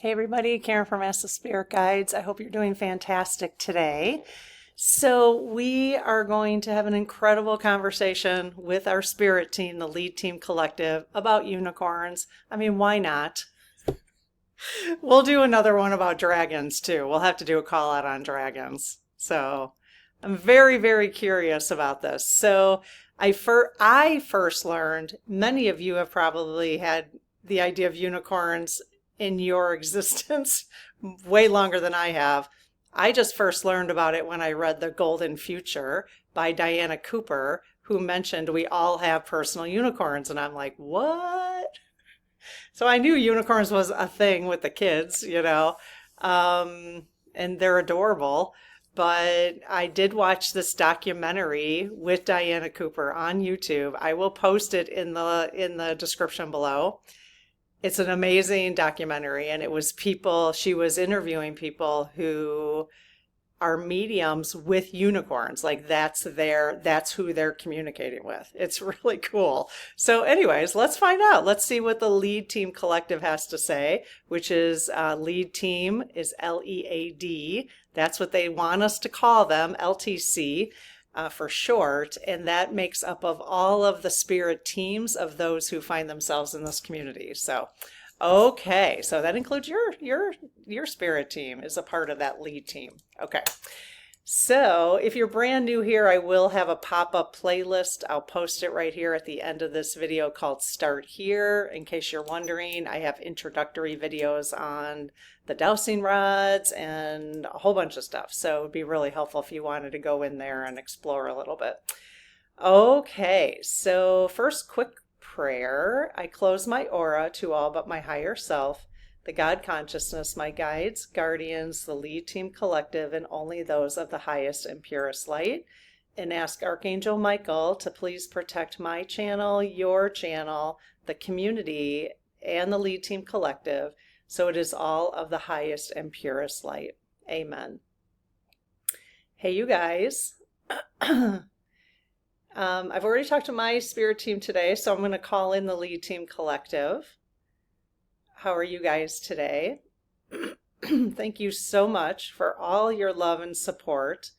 Hey everybody, Karen from Ask the Spirit Guides. I hope you're doing fantastic today. So we are going to have an incredible conversation with our spirit team, the lead team collective, about unicorns. I mean, why not? We'll do another one about dragons too. We'll have to do a call out on dragons. So I'm very, very curious about this. So I first learned, many of you have probably had the idea of unicorns in your existence way longer than I have. I just first learned about it when I read The Golden Future by Diana Cooper, who mentioned we all have personal unicorns. And I'm like, what? So I knew unicorns was a thing with the kids, and they're adorable. But I did watch this documentary with Diana Cooper on YouTube. I will post it in the description below. It's an amazing documentary, and she was interviewing people who are mediums with unicorns. Like that's who they're communicating with. It's really cool. So anyways, let's find out. Let's see what the lead team collective has to say, which is lead team is LEAD. That's what they want us to call them, LTC. For short, and that makes up of all of the spirit teams of those who find themselves in this community. So, okay, so that includes your spirit team is a part of that lead team. Okay, so if you're brand new here, I will have a pop-up playlist. I'll post it right here at the end of this video called Start Here. In case you're wondering, I have introductory videos on the dowsing rods and a whole bunch of stuff. So it would be really helpful if you wanted to go in there and explore a little bit. Okay, so first quick prayer. I close my aura to all but my higher self, the God consciousness, my guides, guardians, the lead team collective, and only those of the highest and purest light, and ask Archangel Michael to please protect my channel, your channel, the community, and the lead team collective, so it is all of the highest and purest light. Amen. Hey, you guys. I've already talked to my spirit team today, so I'm going to call in the lead team collective. How are you guys today? Thank you so much for all your love and support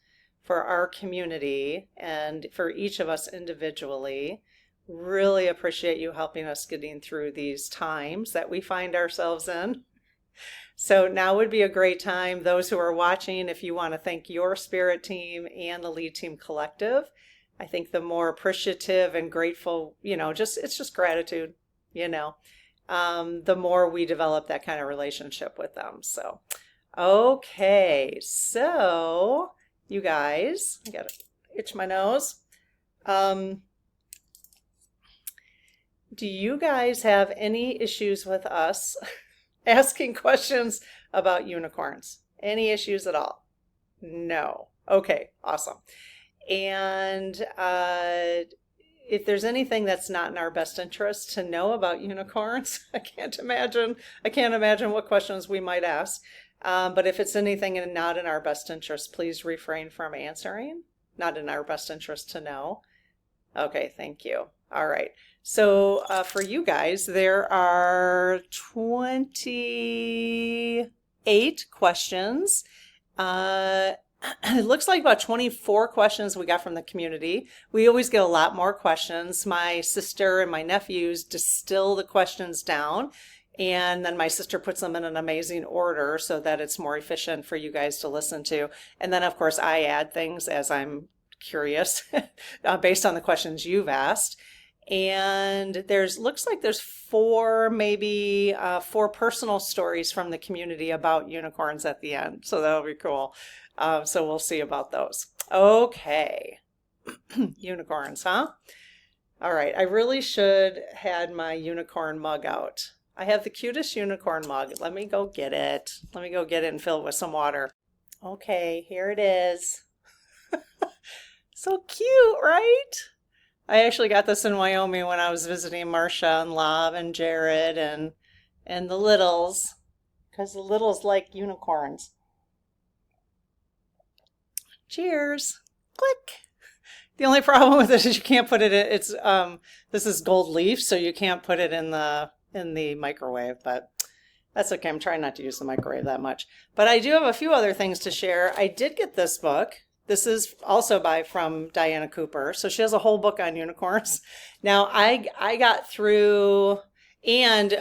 for our community and for each of us individually. Really appreciate you helping us getting through these times that we find ourselves in. So now would be a great time, those who are watching, if you want to thank your spirit team and the lead team collective. I think the more appreciative and grateful, it's just gratitude, the more we develop that kind of relationship with them. So, okay, so you guys, I gotta itch my nose. Do you guys have any issues with us asking questions about unicorns? Any issues at all? No. Okay, awesome. And if there's anything that's not in our best interest to know about unicorns, I can't imagine what questions we might ask. But if it's anything not in our best interest, please refrain from answering. Not in our best interest to know. Okay, thank you. All right. So for you guys, there are 28 questions. It looks like about 24 questions we got from the community. We always get a lot more questions. My sister and my nephews distill the questions down, and then my sister puts them in an amazing order so that it's more efficient for you guys to listen to. And then, of course, I add things as I'm curious based on the questions you've asked. And looks like there's four personal stories from the community about unicorns at the end. So that'll be cool. So we'll see about those. Okay. Unicorns, huh? All right. I really should had my unicorn mug out. I have the cutest unicorn mug. Let me go get it. And fill it with some water. Okay, here it is. So cute, right? I actually got this in Wyoming when I was visiting Marcia and Lav and Jared and the littles, because the littles like unicorns. Cheers. Click. The only problem with it is you can't put it in, this is gold leaf, so you can't put it in the microwave, but That's okay. I'm trying not to use the microwave that much. But I do have a few other things to share. I did get this book. This is also from Diana Cooper. So she has a whole book on unicorns. Now, I got through, and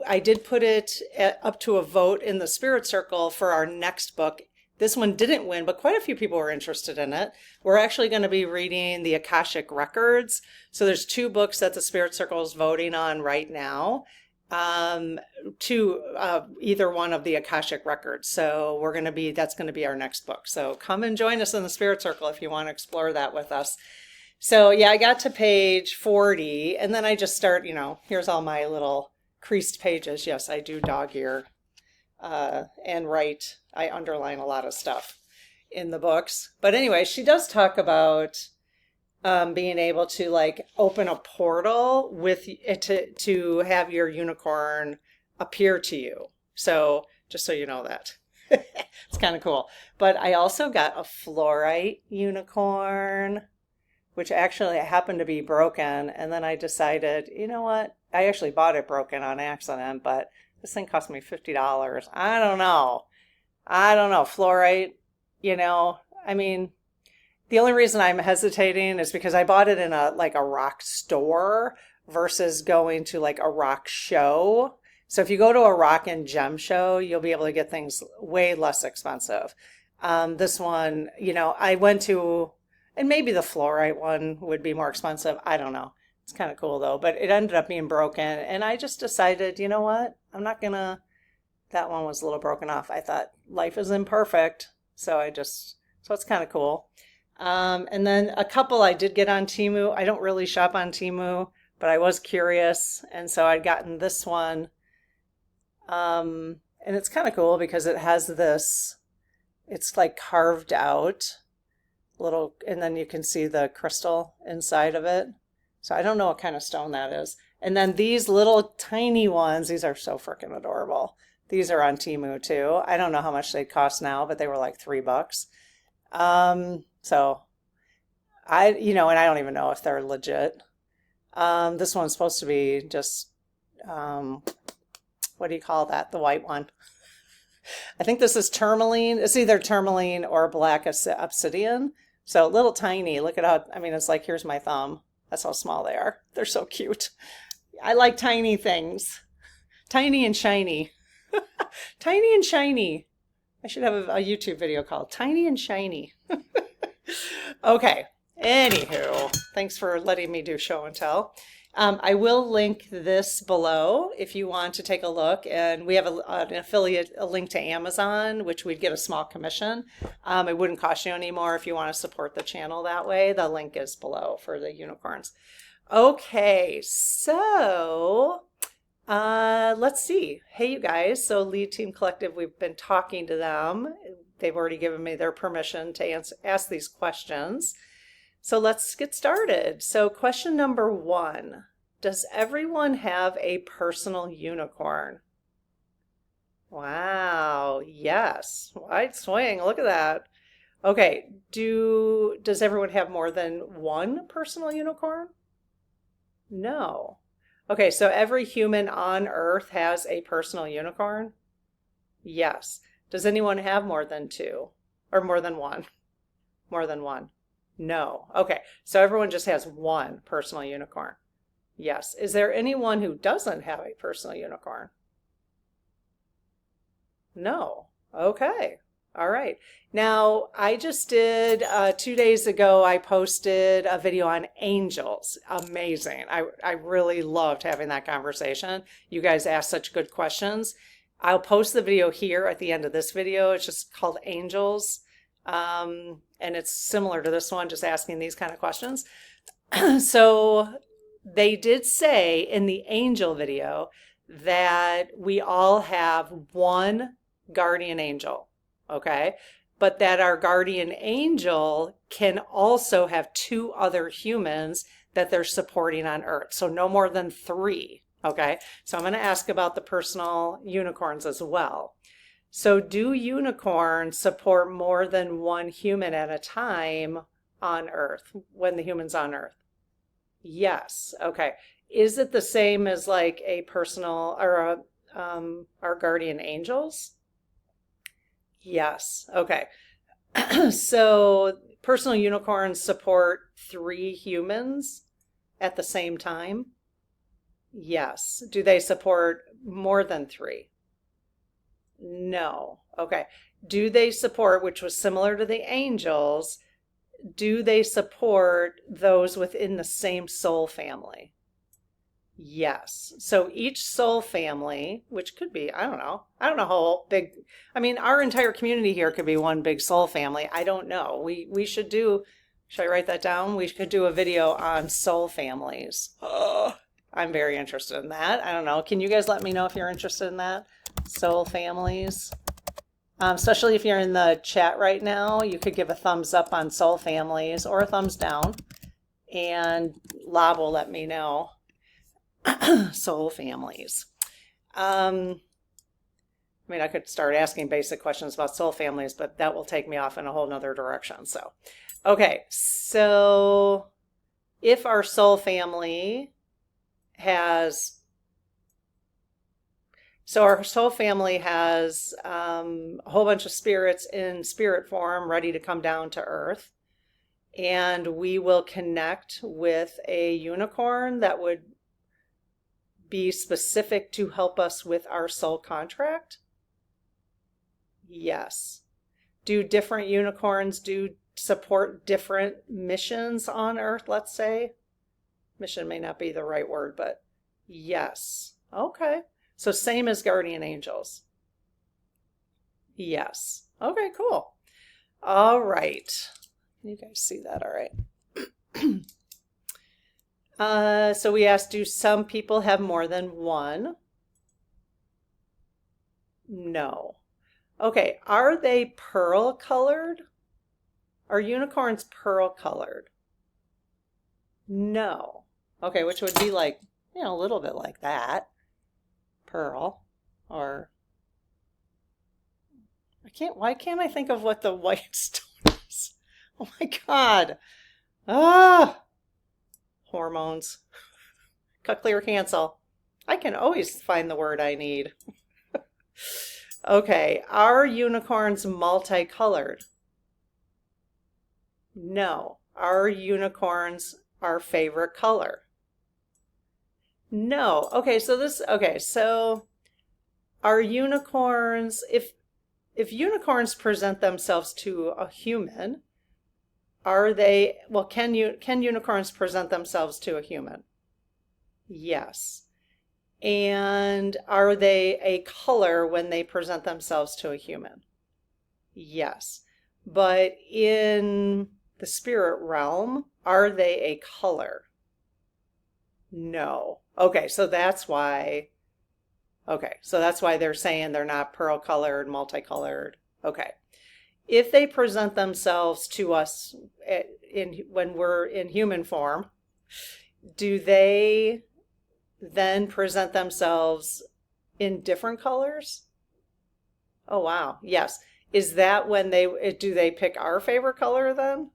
I did put it up to a vote in the Spirit Circle for our next book. This one didn't win, but quite a few people were interested in it. We're actually going to be reading the Akashic Records. So there's 2 books that the Spirit Circle is voting on right now, to either one of the Akashic Records. So that's going to be our next book. So come and join us in the Spirit Circle if you want to explore that with us. So yeah, I got to page 40, and then I just start, here's all my little creased pages. Yes, I do dog ear and write. I underline a lot of stuff in the books. But anyway, she does talk about being able to like open a portal with to have your unicorn appear to you. So just so you know that. It's kind of cool. But I also got a fluorite unicorn, which actually happened to be broken. And then I decided, you know what? I actually bought it broken on accident, but this thing cost me $50. I don't know. Fluorite, I mean, the only reason I'm hesitating is because I bought it in a rock store versus going to like a rock show. So if you go to a rock and gem show, you'll be able to get things way less expensive. This one, I went to, and maybe the fluorite one would be more expensive. I don't know. It's kind of cool though, but it ended up being broken. And I just decided, you know what? That one was a little broken off. I thought life is imperfect. So it's kind of cool. And then a couple I did get on Temu. I don't really shop on Temu, but I was curious. And so I'd gotten this one. And it's kind of cool because it has it's like carved out little, and then you can see the crystal inside of it. So I don't know what kind of stone that is. And then these little tiny ones, these are so freaking adorable. These are on Temu too. I don't know how much they cost now, but they were like $3. So and I don't even know if they're legit. This one's supposed to be just, what do you call that? The white one. I think this is tourmaline. It's either tourmaline or black obsidian. So little tiny, look at how, it's like, here's my thumb. That's how small they are. They're so cute. I like tiny things. Tiny and shiny. Tiny and shiny. I should have a YouTube video called Tiny and Shiny. Okay. Anywho, thanks for letting me do show and tell. I will link this below if you want to take a look. And we have an affiliate, a link to Amazon, which we'd get a small commission. It wouldn't cost you any more if you want to support the channel that way. The link is below for the unicorns. Okay, so let's see. Hey, you guys. So Lead Team Collective, we've been talking to them. They've already given me their permission to ask these questions. So let's get started. So question number 1, does everyone have a personal unicorn? Wow, yes, wide swing, look at that. Okay, does everyone have more than one personal unicorn? No. Okay, so every human on Earth has a personal unicorn? Yes. Does anyone have more than 2 or more than 1? More than 1? No. Okay, so everyone just has one personal unicorn. Yes. Is there anyone who doesn't have a personal unicorn? No. Okay. All right. Now, I just did, 2 days ago, I posted a video on angels. Amazing. I really loved having that conversation. You guys asked such good questions. I'll post the video here at the end of this video. It's just called Angels. And it's similar to this one, just asking these kind of questions. So they did say in the angel video that we all have one guardian angel, okay? But that our guardian angel can also have 2 other humans that they're supporting on Earth. So no more than 3, okay? So I'm going to ask about the personal unicorns as well. So do unicorns support more than one human at a time on Earth, when the human's on Earth? Yes. Okay. Is it the same as like a personal or our guardian angels? Yes. Okay. So personal unicorns support 3 humans at the same time? Yes. Do they support more than 3? No. Okay. Do they support, which was similar to the angels, do they support those within the same soul family? Yes. So each soul family, which could be, I don't know how big, I mean, our entire community here could be one big soul family. I don't know. We should I write that down? We could do a video on soul families. I'm very interested in that. I don't know. Can you guys let me know if you're interested in that? Soul families. Especially if you're in the chat right now, you could give a thumbs up on soul families or a thumbs down, and Lob will let me know. Soul families. I mean, I could start asking basic questions about soul families, but that will take me off in a whole nother direction. So, okay. So if our soul family has a whole bunch of spirits in spirit form ready to come down to earth, and we will connect with a unicorn that would be specific to help us with our soul contract? Yes. Do different unicorns support different missions on earth, let's say? Mission may not be the right word, but yes. Okay. So same as guardian angels. Yes. Okay, cool. All right. You guys see that all right. So we asked, do some people have more than one? No. Okay, are they pearl colored? Are unicorns pearl colored? No. Okay, which would be like, a little bit like that. Pearl. Or why can't I think of what the white stone is? Oh my God. Hormones. Cut, clear, cancel. I can always find the word I need. Okay, are unicorns multicolored? No. Are unicorns our favorite color? No. Okay, so are unicorns, if unicorns present themselves to a human, can unicorns present themselves to a human? Yes. And are they a color when they present themselves to a human? Yes. But in the spirit realm, are they a color? No. Okay, so that's why they're saying they're not pearl colored, multicolored. Okay. If they present themselves to us when we're in human form, do they then present themselves in different colors? Oh, wow. Yes. Is that when do they pick our favorite color then?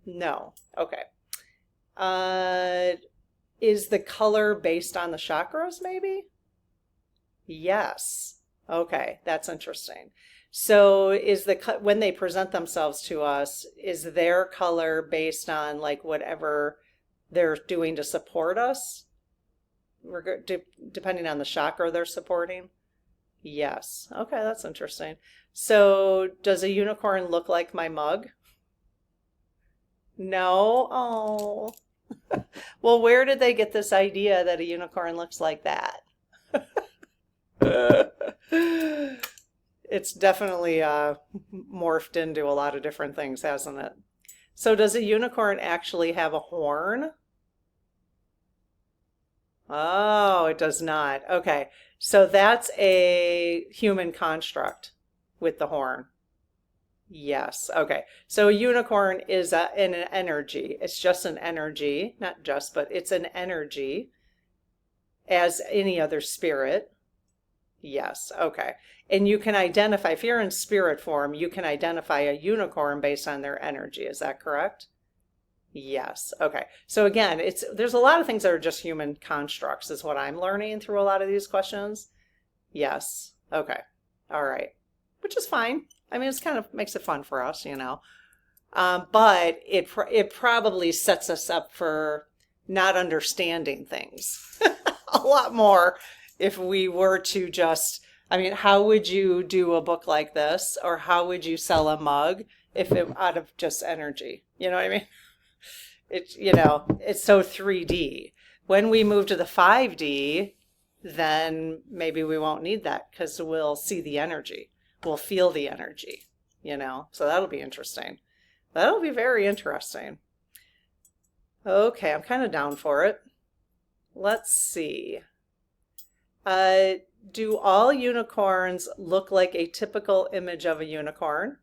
No. Okay. Is the color based on the chakras maybe? Yes. Okay, that's interesting. So when they present themselves to us, is their color based on like whatever they're doing to support us? Depending on the chakra they're supporting? Yes. Okay, that's interesting. So does a unicorn look like my mug? No? Oh. Well, where did they get this idea that a unicorn looks like that? It's definitely morphed into a lot of different things, hasn't it? So does a unicorn actually have a horn? Oh, it does not. Okay. So that's a human construct with the horn. Yes. Okay. So a unicorn is an energy. It's just an energy, not just, but it's an energy as any other spirit. Yes. Okay. And you can identify, if you're in spirit form, you can identify a unicorn based on their energy. Is that correct? Yes. Okay. So again, there's a lot of things that are just human constructs is what I'm learning through a lot of these questions. Yes. Okay. All right. Which is fine. I mean, it's kind of makes it fun for us, you know. But it probably sets us up for not understanding things a lot more if we were to just, I mean, how would you do a book like this, or how would you sell a mug if it out of just energy? You know what I mean? It's, you know, it's so 3D. When we move to the 5D, then maybe we won't need that because we'll see the energy. We'll feel the energy, you know? So that'll be interesting. That'll be very interesting. Okay, I'm kind of down for it. Let's see. Do all unicorns look like a typical image of a unicorn?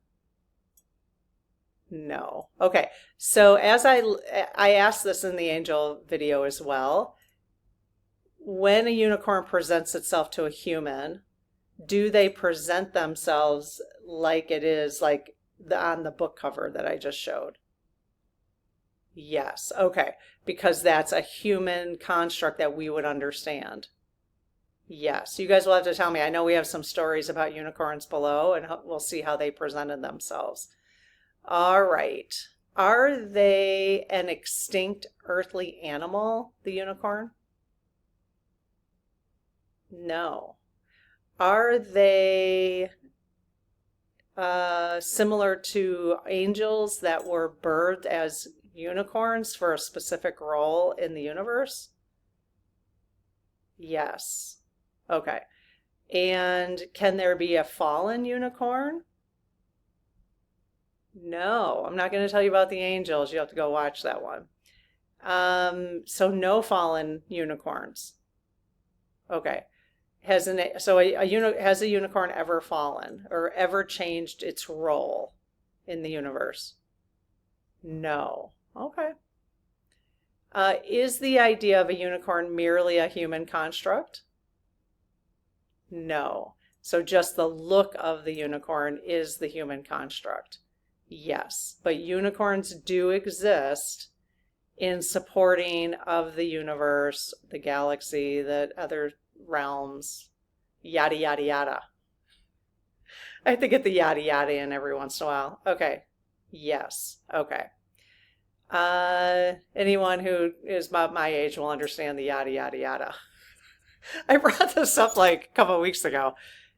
No. Okay, so as I asked this in the angel video as well, when a unicorn presents itself to a human, do they present themselves like it is like on the book cover that I just showed? Yes. Okay, because that's a human construct that we would understand. Yes, you guys will have to tell me. I know we have some stories about unicorns below, and we'll see how they presented themselves. All right. Are they an extinct earthly animal, the unicorn? No. Are they similar to angels that were birthed as unicorns for a specific role in the universe? Yes. Okay. And can there be a fallen unicorn? No, I'm not going to tell you about the angels. You have to go watch that one. So no fallen unicorns. Okay. Has a unicorn ever fallen or ever changed its role in the universe? No. Okay. Is the idea of a unicorn merely a human construct? No. So just the look of the unicorn is the human construct. Yes, but unicorns do exist in supporting of the universe, the galaxy, the other realms, yada, yada, yada. I have to get the yada, yada in every once in a while. Okay. Yes. Okay. Anyone who is about my age will understand the yada, yada, yada. I brought this up like a couple of weeks ago,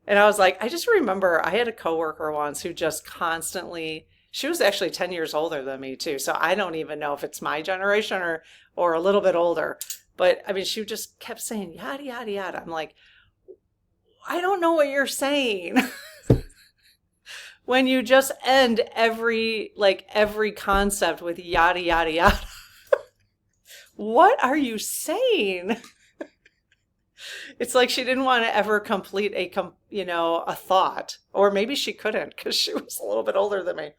and I was like, I just remember I had a coworker once who just constantly, she was actually 10 years older than me too, so I don't even know if it's my generation or a little bit older. But I mean, she just kept saying yada, yada, yada. I'm like, I don't know what you're saying. When you just end every concept with yada, yada, yada. What are you saying? It's like she didn't want to ever complete a thought. Or maybe she couldn't because she was a little bit older than me.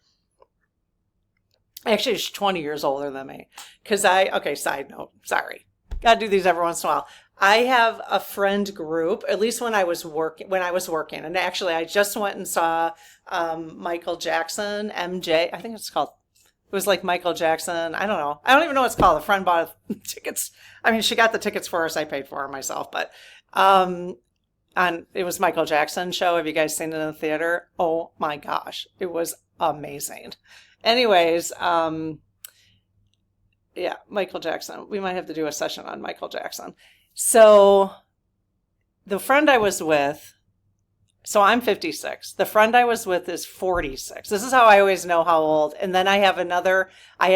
Actually, she's 20 years older than me. Okay, side note, sorry. Got to do these every once in a while. I have a friend group, at least when I was working, and actually I just went and saw Michael Jackson, MJ, I think it's called, it was like Michael Jackson, I don't know. I don't even know what it's called. A friend bought tickets. I mean, she got the tickets for us. I paid for them myself, but it was Michael Jackson show. Have you guys seen it in the theater? Oh my gosh, it was amazing. Anyways, yeah, Michael Jackson. We might have to do a session on Michael Jackson. So the friend I was with, so I'm 56. The friend I was with is 46. This is how I always know how old. And then I had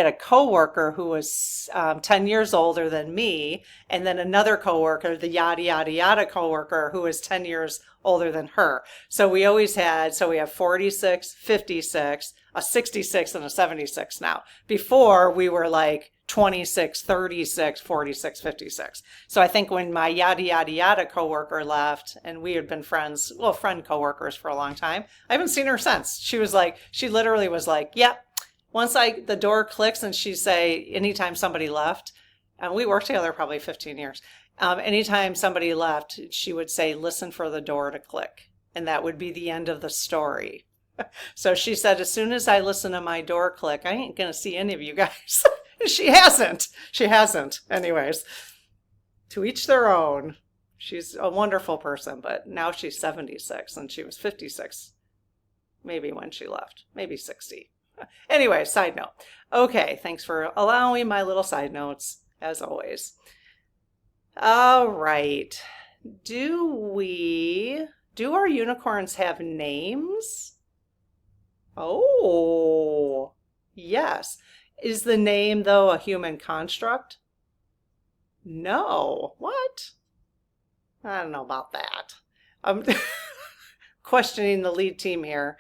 a coworker who was 10 years older than me. And then another coworker, the yada, yada, yada coworker who was 10 years older than her. So we have 46, 56, a 66 and a 76 now. Before we were like 26, 36, 46, 56. So I think when my yada, yada, yada coworker left and we had been friend coworkers for a long time, I haven't seen her since. She literally was like, yep. Once the door clicks and she'd say, anytime somebody left, and we worked together probably 15 years. Anytime somebody left, she would say, listen for the door to click. And that would be the end of the story. So she said, as soon as I listen to my door click, I ain't going to see any of you guys. She hasn't. She hasn't. Anyways, to each their own. She's a wonderful person, but now she's 76 and she was 56 maybe when she left, maybe 60. Anyway, side note. Okay, thanks for allowing my little side notes, as always. All right. Do our unicorns have names? Oh, yes. Is the name, though, a human construct? No. What? I don't know about that. I'm questioning the lead team here.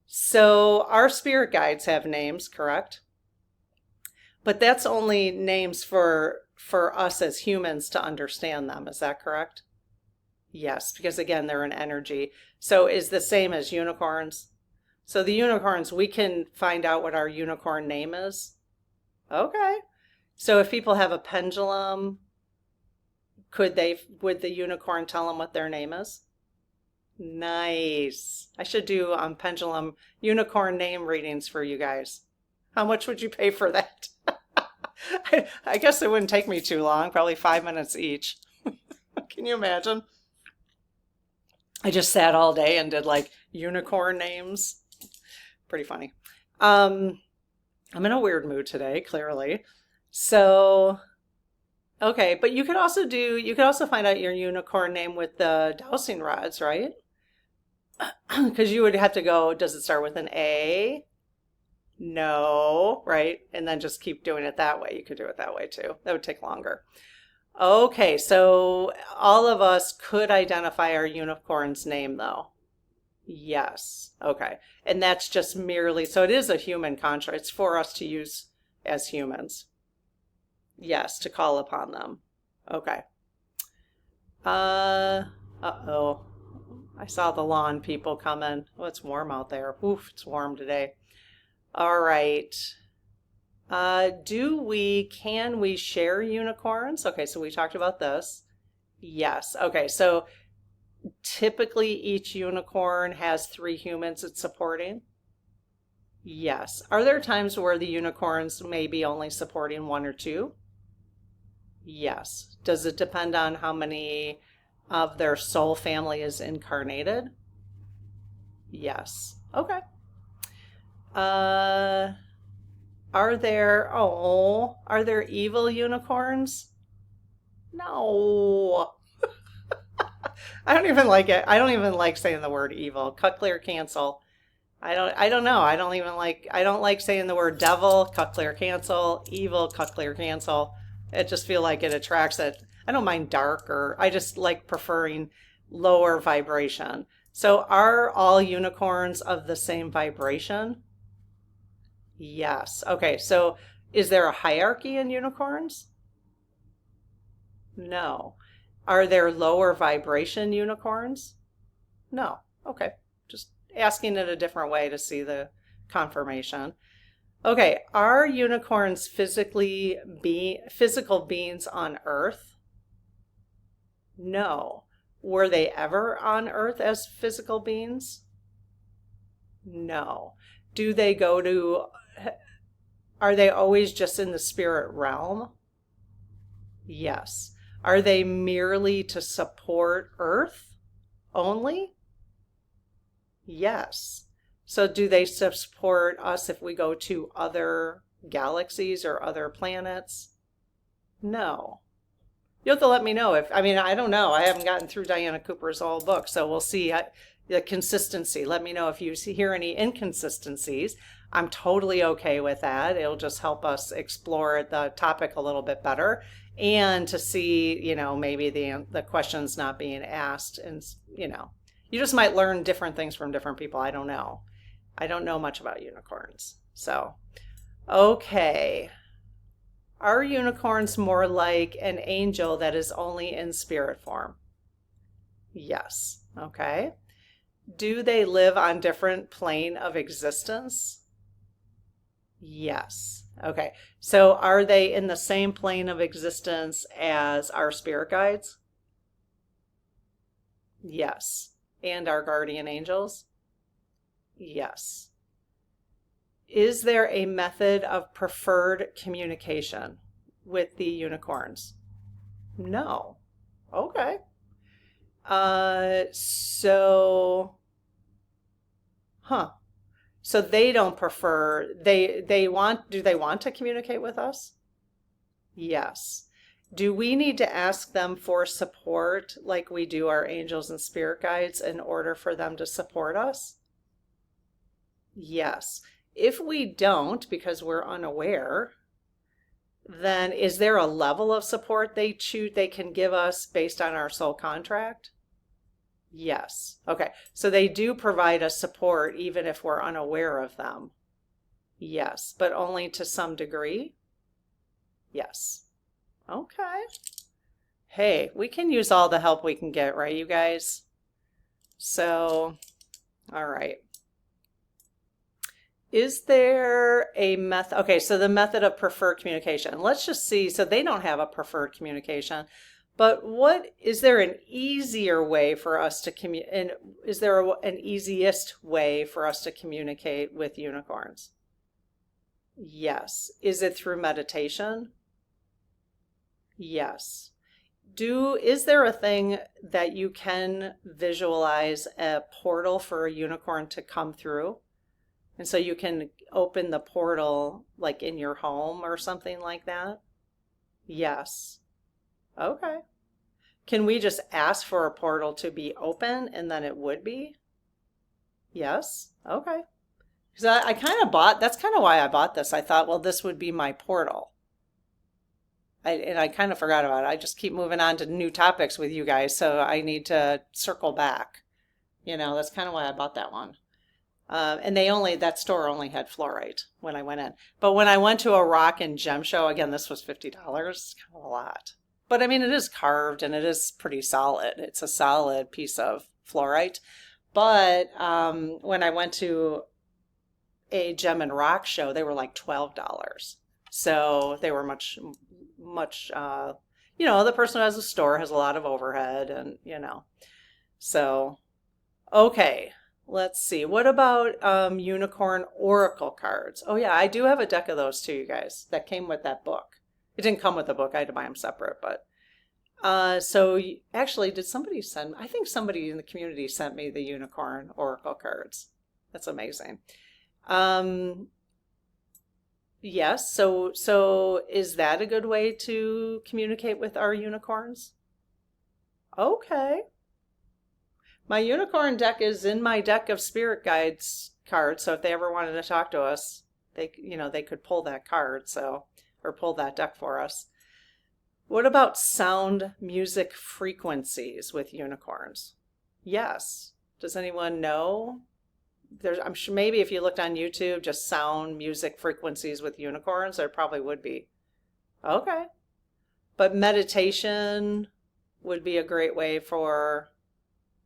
So our spirit guides have names, correct? But that's only names for us as humans to understand them. Is that correct? Yes, because again, they're an energy. So is the same as unicorns. So the unicorns, we can find out what our unicorn name is. Okay. So if people have a pendulum, would the unicorn tell them what their name is? Nice. I should do pendulum unicorn name readings for you guys. How much would you pay for that? I guess it wouldn't take me too long, probably 5 minutes each. Can you imagine? I just sat all day and did like unicorn names. Pretty funny. I'm in a weird mood today, clearly. So, okay, but you could also find out your unicorn name with the dowsing rods, right? Because you would have to go, does it start with an A? No, right? And then just keep doing it that way. You could do it that way too. That would take longer. Okay, so all of us could identify our unicorn's name though. Yes. Okay. And that's just merely, so it is a human construct. It's for us to use as humans. Yes, to call upon them. Okay. Uh-oh. I saw the lawn people coming. Oh, it's warm out there. Oof, it's warm today. All right. Can we share unicorns? Okay, so we talked about this. Yes. Okay, so typically each unicorn has 3 humans it's supporting. Yes. Are there times where the unicorns may be only supporting 1 or 2? Yes. Does it depend on how many of their soul family is incarnated? Yes. Okay. Are there evil unicorns? No. I don't even like it. I don't even like saying the word evil. Cut, clear, cancel. I don't know. I don't like saying the word devil, cut, clear, cancel, evil, cut, clear, cancel. I just feel like it attracts it. I don't mind dark, or I just like preferring lower vibration. So are all unicorns of the same vibration? Yes. Okay, so is there a hierarchy in unicorns? No. Are there lower vibration unicorns? No. Okay, just asking it a different way to see the confirmation. Okay, are unicorns physical beings on Earth? No. Were they ever on Earth as physical beings? No. Are they always just in the spirit realm? Yes. Are they merely to support Earth only? Yes. So do they support us if we go to other galaxies or other planets? No. You have to let me know I don't know. I haven't gotten through Diana Cooper's whole book, so we'll see the consistency. Let me know if you hear any inconsistencies. I'm totally okay with that. It'll just help us explore the topic a little bit better and to see, maybe the questions not being asked. And, you just might learn different things from different people. I don't know. I don't know much about unicorns. So, okay. Are unicorns more like an angel that is only in spirit form? Yes. Okay. Do they live on different plane of existence? Yes. Okay. So are they in the same plane of existence as our spirit guides? Yes. And our guardian angels? Yes. Is there a method of preferred communication with the unicorns? No. Okay. So, huh. So they don't prefer, they want, do they want to communicate with us? Yes. Do we need to ask them for support like we do our angels and spirit guides in order for them to support us? Yes. If we don't, because we're unaware, then is there a level of support they can give us based on our soul contract? Yes. Okay. So they do provide us support even if we're unaware of them. Yes, but only to some degree. Yes. Okay. Hey, we can use all the help we can get, right, you guys? So, all right. Is there a method? Okay, so the method of preferred communication. Let's just see. So they don't have a preferred communication, but is there an easier way for us to communicate? And is there an easiest way for us to communicate with unicorns? Yes. Is it through meditation? Yes. Is there a thing that you can visualize a portal for a unicorn to come through? And so you can open the portal like in your home or something like that? Yes. Okay. Can we just ask for a portal to be open and then it would be? Yes. Okay. Because I kind of that's kind of why I bought this. I thought, well, this would be my portal. And I kind of forgot about it. I just keep moving on to new topics with you guys, so I need to circle back. That's kind of why I bought that one. And that store only had fluorite when I went in. But when I went to a rock and gem show, again, this was $50. It's kind of a lot. But I mean, it is carved and it is pretty solid. It's a solid piece of fluorite. But when I went to a gem and rock show, they were like $12. So they were much, the person who has a store has a lot of overhead and, So, okay. Let's see. What about unicorn oracle cards? Oh yeah, I do have a deck of those too, you guys. That came with that book. It didn't come with the book. I had to buy them separate. But so actually, did somebody send? I think somebody in the community sent me the unicorn oracle cards. That's amazing. Yes. So is that a good way to communicate with our unicorns? Okay. My unicorn deck is in my deck of spirit guides cards, so if they ever wanted to talk to us, they could pull that card, or pull that deck for us. What about sound music frequencies with unicorns? Yes. Does anyone know? I'm sure maybe if you looked on YouTube, just sound music frequencies with unicorns, there probably would be. Okay. But meditation would be a great way for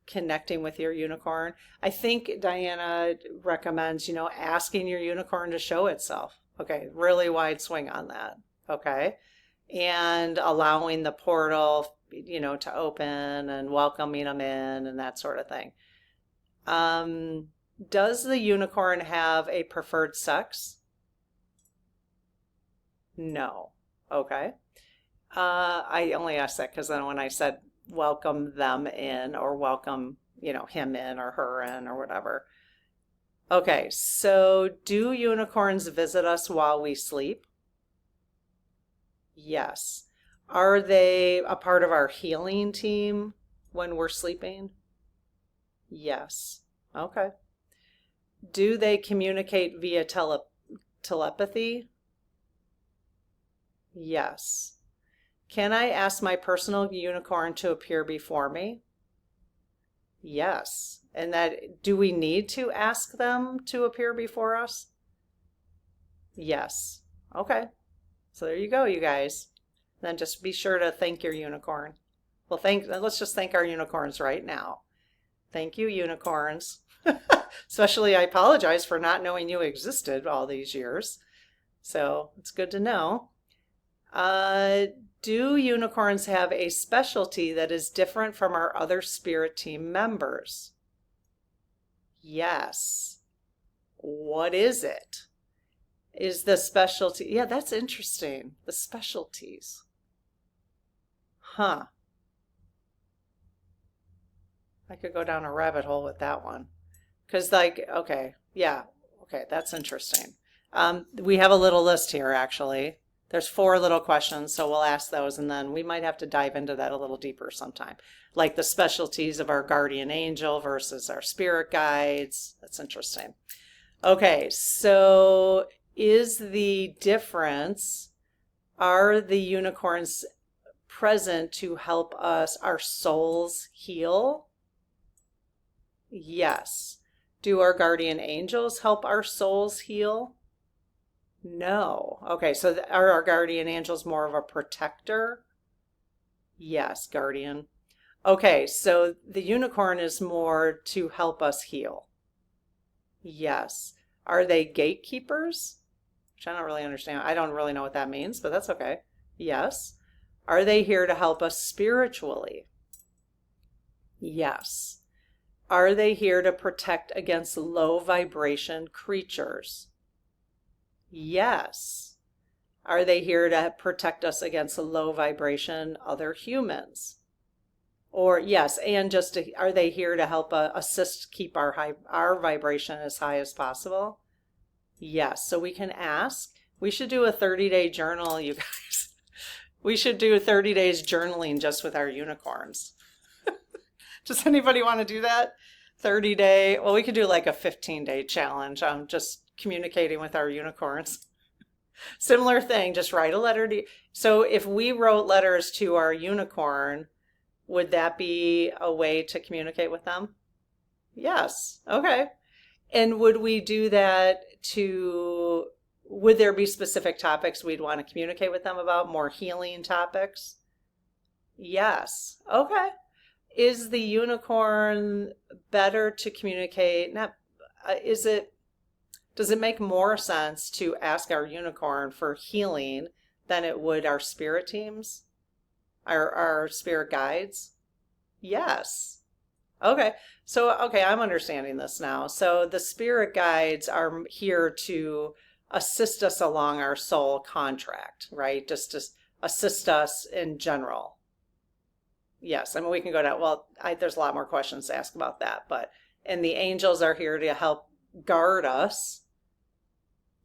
connecting with your unicorn. I think Diana recommends, asking your unicorn to show itself. Okay, really wide swing on that. Okay. And allowing the portal, to open and welcoming them in and that sort of thing. Does the unicorn have a preferred sex? No. Okay. I only asked that because then when I said welcome them in or welcome, him in or her in or whatever. Okay, so do unicorns visit us while we sleep? Yes. Are they a part of our healing team when we're sleeping? Yes. Okay. Do they communicate via telepathy? Yes. Can I ask my personal unicorn to appear before me? Yes. And do we need to ask them to appear before us? Yes. Okay. So there you go, you guys. Then just be sure to thank your unicorn. Well, let's just thank our unicorns right now. Thank you, unicorns. Especially, I apologize for not knowing you existed all these years. So it's good to know. Do unicorns have a specialty that is different from our other spirit team members? Yes. What is it? Is the specialty? Yeah, that's interesting. The specialties. Huh. I could go down a rabbit hole with that one. Because, like, okay, yeah, okay, that's interesting. We have a little list here, actually. There's 4 little questions, so we'll ask those, and then we might have to dive into that a little deeper sometime. Like the specialties of our guardian angel versus our spirit guides. That's interesting. Okay, so is the difference, are the unicorns present to help us, our souls, heal? Yes. Do our guardian angels help our souls heal? No. Okay, so are our guardian angels more of a protector? Yes, guardian. Okay, so the unicorn is more to help us heal. Yes. Are they gatekeepers? Which I don't really understand. I don't really know what that means, but that's okay. Yes. Are they here to help us spiritually? Yes. Are they here to protect against low vibration creatures? Yes. Are they here to protect us against low vibration other humans? Or yes, and just to, are they here to help assist keep our vibration as high as possible? Yes. So we can ask. We should do a 30-day journal, you guys. We should do 30 days journaling just with our unicorns. Does anybody want to do that? 30-day, well, we could do like a 15-day challenge on just communicating with our unicorns. Similar thing, just write a letter to, so if we wrote letters to our unicorn, would that be a way to communicate with them? Yes. Okay. And would we do that to, would there be specific topics we'd want to communicate with them about, more healing topics? Yes. Okay. Is the unicorn better to communicate? Not, does it make more sense to ask our unicorn for healing than it would our spirit teams, our spirit guides? Yes. Okay. So, okay, I'm understanding this now. So the spirit guides are here to assist us along our soul contract, right? Just to assist us in general. Yes, I mean, we can go down, well, there's a lot more questions to ask about that, but, and the angels are here to help guard us.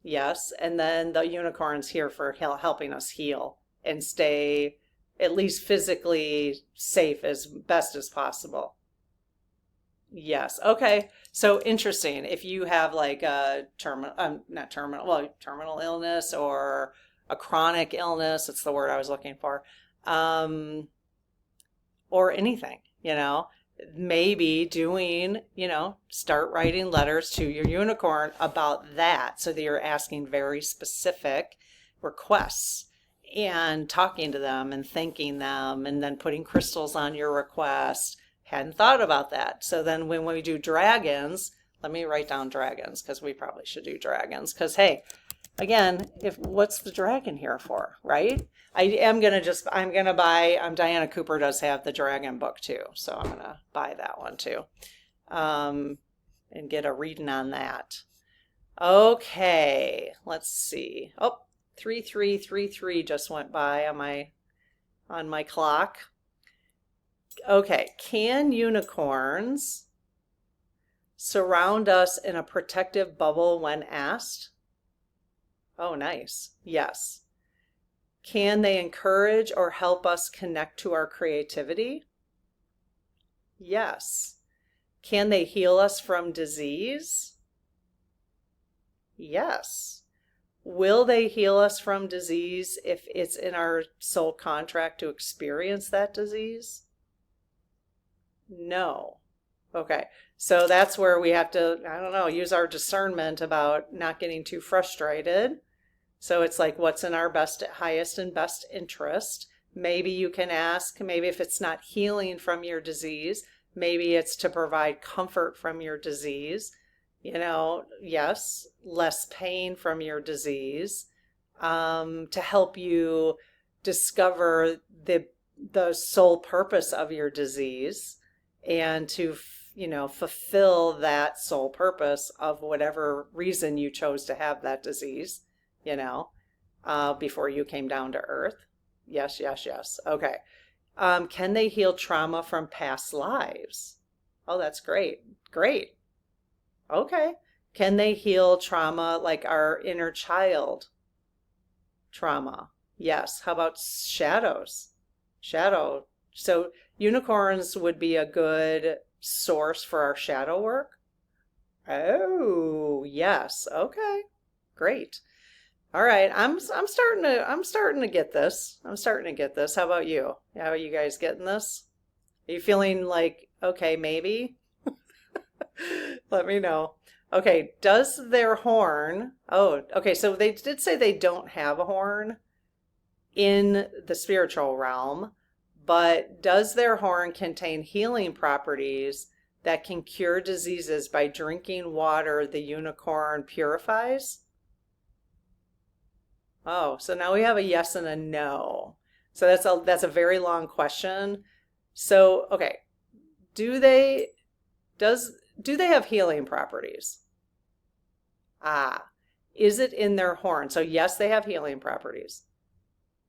Yes, and then the unicorn's here for helping us heal and stay at least physically safe as best as possible. Yes, okay. So interesting. If you have like a not terminal, well, terminal illness or a chronic illness, it's the word I was looking for. Or anything, maybe doing, start writing letters to your unicorn about that so that you're asking very specific requests and talking to them and thanking them and then putting crystals on your request. Hadn't thought about that. So then when we do dragons, let me write down dragons because we probably should do dragons because, hey, again, what's the dragon here for, right? Diana Cooper does have the dragon book too, so I'm gonna buy that one too, and get a reading on that. Okay, let's see. Oh, 3333 just went by on my clock. Okay, can unicorns surround us in a protective bubble when asked? Oh, nice. Yes. Can they encourage or help us connect to our creativity? Yes. Can they heal us from disease? Yes. Will they heal us from disease if it's in our soul contract to experience that disease? No. Okay. So that's where we have to, I don't know, use our discernment about not getting too frustrated. So it's like, what's in our highest and best interest? Maybe you can ask, maybe if it's not healing from your disease, maybe it's to provide comfort from your disease. Yes, less pain from your disease, to help you discover the sole purpose of your disease and to, fulfill that sole purpose of whatever reason you chose to have that disease. you know, before you came down to earth. Yes, yes, yes. Okay. Can they heal trauma from past lives? Oh, that's great. Great. Okay. Can they heal trauma like our inner child trauma? Yes. How about shadows? Shadow. So unicorns would be a good source for our shadow work. Oh, yes. Okay. Great. All right. I'm starting to get this. I'm starting to get this. How about you? How are you guys getting this? Are you feeling like, okay, maybe? Let me know. Okay, does their horn, oh, okay, so they did say they don't have a horn in the spiritual realm, but does their horn contain healing properties that can cure diseases by drinking water the unicorn purifies? Oh, so now we have a yes and a no. So that's a very long question. So, okay, do they does do they have healing properties? Ah, is it in their horn? So yes, they have healing properties.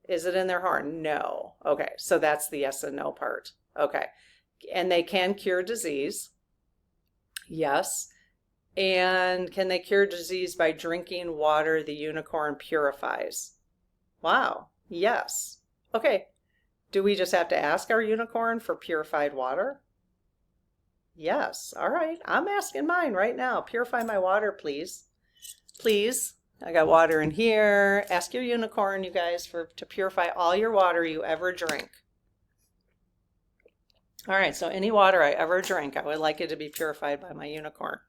Is it in their horn? No. Okay, so that's the yes and no part. Okay. And they can cure disease. Yes. And can they cure disease by drinking water the unicorn purifies? Wow. Yes. Okay. Do we just have to ask our unicorn for purified water? Yes. All right. I'm asking mine right now. Purify my water, please. Please. I got water in here. Ask your unicorn, you guys, to purify all your water you ever drink. All right, so any water I ever drink, I would like it to be purified by my unicorn.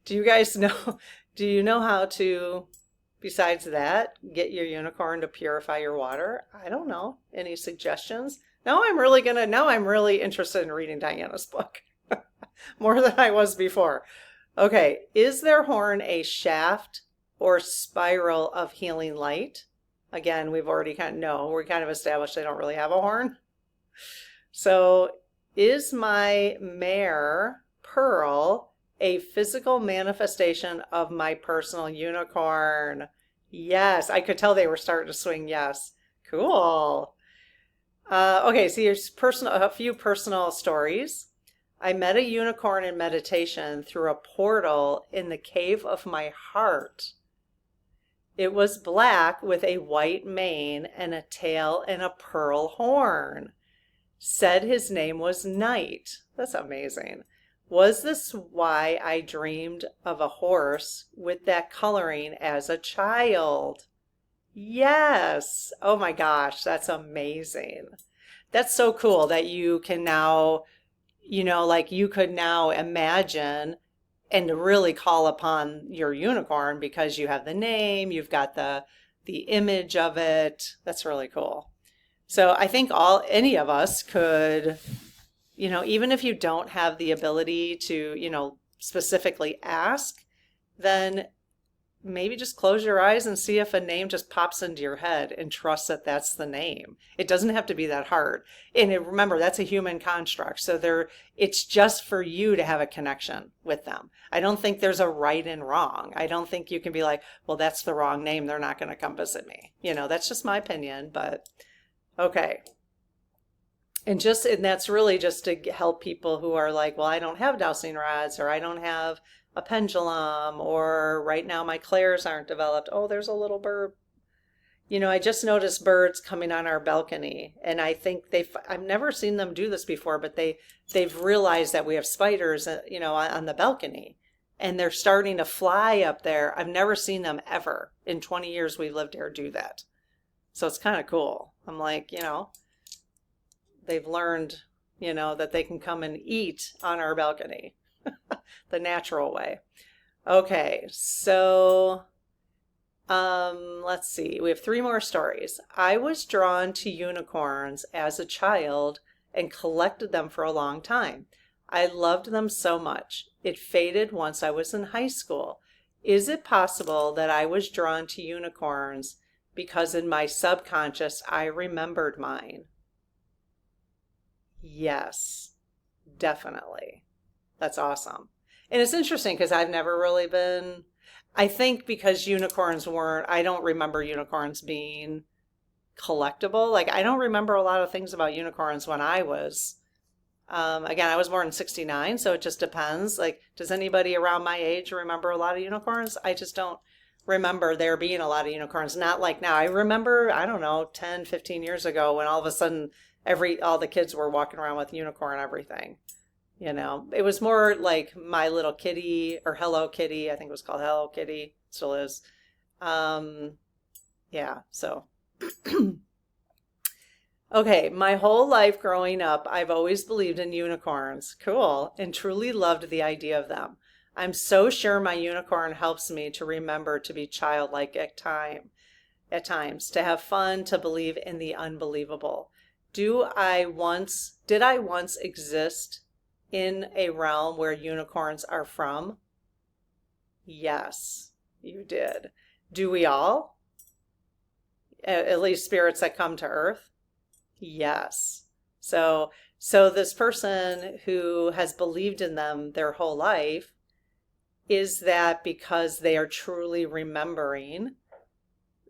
Do you guys know, do you know how to, besides that, get your unicorn to purify your water? I don't know. Any suggestions? Now I'm really interested in reading Diana's book more than I was before. Okay, is their horn a shaft or spiral of healing light? Again, we've already kind of established they don't really have a horn. So, is my mare Pearl a physical manifestation of my personal unicorn? Yes, I could tell they were starting to swing yes. Cool. Okay, so here's a few personal stories. I met a unicorn in meditation through a portal in the cave of my heart. It was black with a white mane and a tail and a pearl horn. Said his name was Night. That's amazing. Was this why I dreamed of a horse with that coloring as a child? Yes. Oh my gosh, that's amazing. That's so cool that you can now, like you could now imagine and really call upon your unicorn because you have the name, you've got the image of it. That's really cool. So I think any of us could, even if you don't have the ability to, specifically ask, then maybe just close your eyes and see if a name just pops into your head and trust that that's the name. It doesn't have to be that hard. And remember, that's a human construct. So it's just for you to have a connection with them. I don't think there's a right and wrong. I don't think you can be like, well, that's the wrong name. They're not going to come visit me. That's just my opinion, but okay. And that's really just to help people who are like, well, I don't have dowsing rods, or I don't have a pendulum, or right now my clairs aren't developed. Oh, there's a little bird. I just noticed birds coming on our balcony, and I think I've never seen them do this before, but they've realized that we have spiders, on the balcony, and they're starting to fly up there. I've never seen them ever in 20 years we've lived here do that. So it's kind of cool. I'm like, they've learned, that they can come and eat on our balcony the natural way. Okay, so let's see. We have 3 more stories. I was drawn to unicorns as a child and collected them for a long time. I loved them so much. It faded once I was in high school. Is it possible that I was drawn to unicorns because in my subconscious I remembered mine? Yes, definitely. That's awesome. And it's interesting because I've never really been, I think because unicorns weren't, I don't remember unicorns being collectible. Like, I don't remember a lot of things about unicorns when I was, again, I was born in 69, so it just depends. Like, does anybody around my age remember a lot of unicorns? I just don't remember there being a lot of unicorns. Not like now. I remember, I don't know, 10, 15 years ago when all of a sudden all the kids were walking around with unicorn everything. You know, it was more like My Little Kitty or Hello Kitty. I think it was called Hello Kitty. Still is. Yeah, so. Okay, my whole life growing up, I've always believed in unicorns. Cool. And truly loved the idea of them. I'm so sure my unicorn helps me to remember to be childlike at times, to have fun, to believe in the unbelievable. Did I once exist in a realm where unicorns are from? Yes, you did. Do we all? At least spirits that come to Earth? Yes. So this person who has believed in them their whole life, is that because they are truly remembering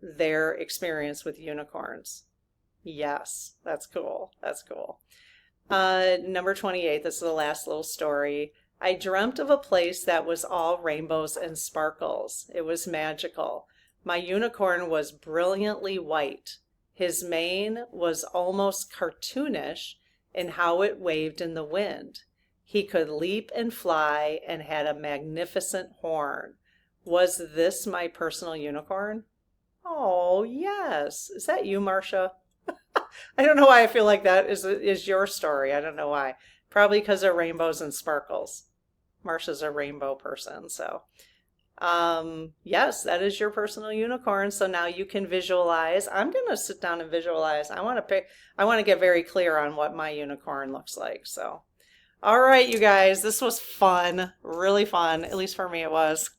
their experience with unicorns? Yes, that's cool. That's cool. Number 28, this is the last little story. I dreamt of a place that was all rainbows and sparkles. It was magical. My unicorn was brilliantly white. His mane was almost cartoonish in how it waved in the wind. He could leap and fly and had a magnificent horn. Was this my personal unicorn? Oh, yes. Is that you, Marcia? I don't know why I feel like that is your story. I don't know why. Probably because of rainbows and sparkles. Marcia's a rainbow person, so. Yes, that is your personal unicorn. So now you can visualize. I'm going to sit down and visualize. I want to get very clear on what my unicorn looks like. So, all right, you guys, this was fun, really fun. At least for me, it was.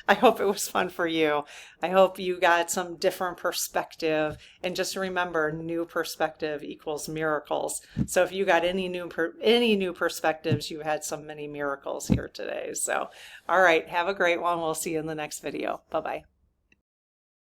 I hope it was fun for you. I hope you got some different perspective, and just remember, new perspective equals miracles. So if you got any new perspectives, you had so many miracles here today. So, all right, have a great one. We'll see you in the next video. Bye-bye.